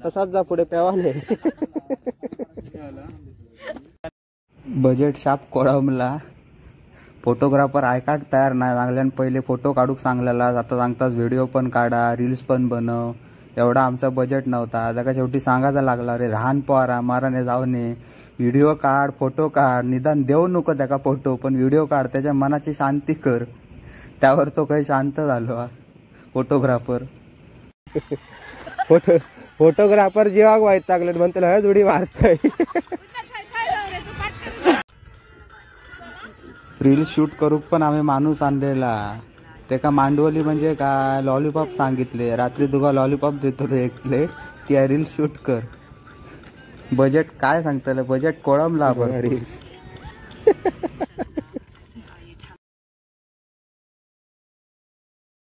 तसाच जा पुढे पेवाने. बजेट शाप कोळंबला. फोटोग्राफर ऐकाक तयार नाही. सांगल्यान पहिले फोटो काढूक सांगलेला, आता सांगताच व्हिडिओ पण काढा, रील्स पण बनव. एवढा आमचा बजेट नव्हता. आता शेवटी सांगायचा लागला, रे लहान पोरा माराने जाऊन व्हिडिओ काढ, फोटो काढ, निदान देऊ नको त्याका फोटो, पण व्हिडिओ काढ, त्याच्या मनाची शांती कर. त्यावर तो काही शांत झालो फोटोग्राफर. फोटोग्राफर जीवाक वाईट लागलं म्हणते हळद उडी मारतय. रील शूट करूक पण आम्ही माणूस आणलेला. त्याका मांडवली म्हणजे काय लॉलीपॉप सांगितले, रात्री तुका लॉलीपॉप देतो एक प्लेट, ती रील शूट कर. बजेट काय सांगतलं, बजेट कोळंबला रील्स.